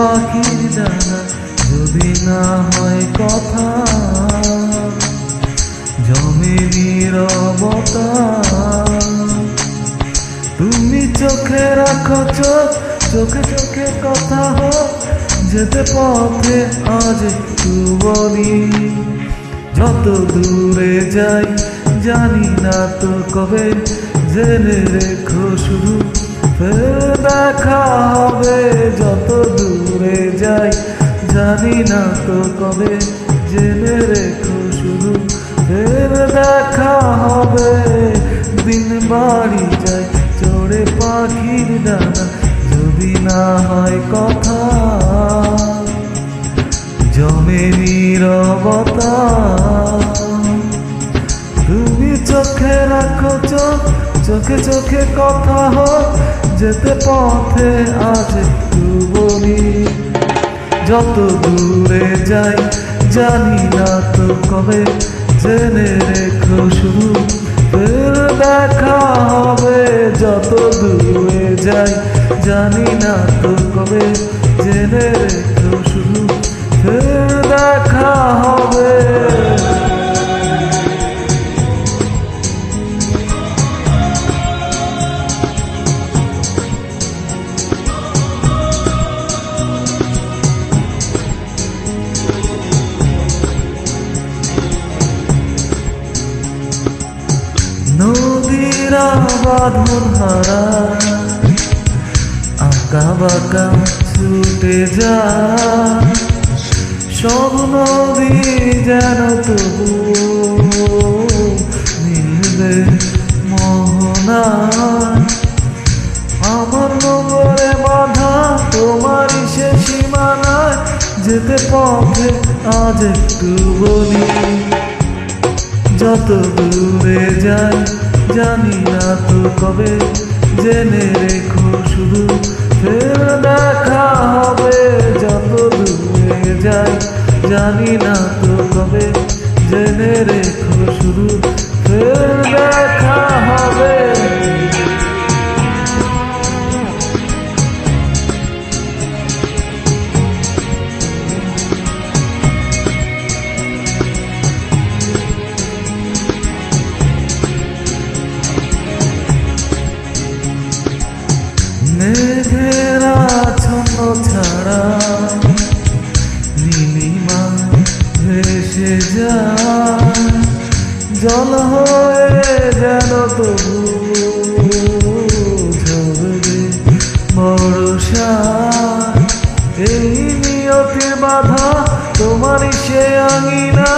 পাখির ডানা যদি না হয় কথা, জমে নীরবতা। তুমি চোখে রাখো চোখ, চোখে চোখে কথা হোক, যেতে পথে আজ একটু বলি। যত দূরে যাই জানি না তো কবে, জেনে রেখো শুধু ফের দেখা হবে। যত দূরে যাই জানি না তো কবে, জেনে রেখো শুধু ফের দেখা হবে। দিন বাড়ি যায় চড়ে পাখির ডানা যদি না হয় কথা, জমে নীরবতা। তুমি চোখে রাখো চোখ, চোখে চোখে কথা হোক, যেতে পথে আজ একটু বলি। যত দূরে যাই জানি না তো কবে, জেনে রেখো শুধু ফের দেখা হবে। যত দূরে যাই জানি না তো কবে, জেনে রেখো শুধু ফের দেখা হবে। নদীরা বাঁধন হারা আঁকা বাঁকা ছুটে যায়, সব নদী যেন তবু মিলবে মোহনায়। আমার নগরে বাঁধা তোমারই সে সীমানায়, যেতে পথে আজ একটু বলি। যত দূরে যাই জানি না তো কবে, জেনে রেখো শুধু ফের দেখা হবে। যত দূরে যাই জানি না তো কবে, জেনে রেখো শুধু ফের দেখা হবে। মেঘের আচ্ছন্ন ছাড়া নীলিমা ভেসে যায়, জল হয়ে যেন তবু ঝরবে বর্ষা। এই নিয়তির বাধা তোমারই সে আঙিনা,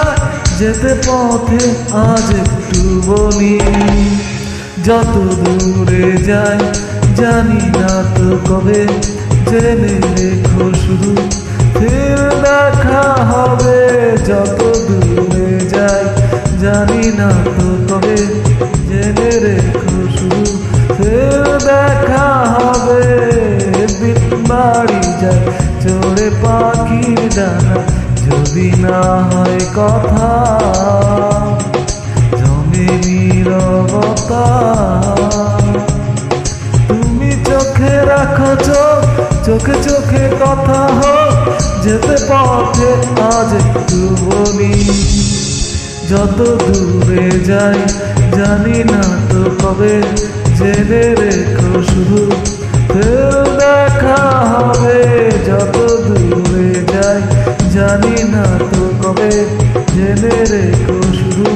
যেতে পথে আজ একটু বলি। যত দূরে যাই জানি না তো কবে, জেনে রেখো শুধু ফের দেখা হবে। যত দূরে যাই জানি না তো কবে, জেনে রেখো শুধু ফের দেখা হবে। দিন বাড়ি যায় চড়ে পাখির ডানা যদি না হয় কথা, জমে নীরবতা। তুমি চোখে রাখো চোখ, চোখে চোখে কথা হোক, যেতে পথে আজ একটু বলি। যত দূরে যাই জানি না তো কবে, জেনে রেখো শুধু ফের দেখা হবে। যত দূরে যাই জানি না তো কবে, জেনে রেখো শুধু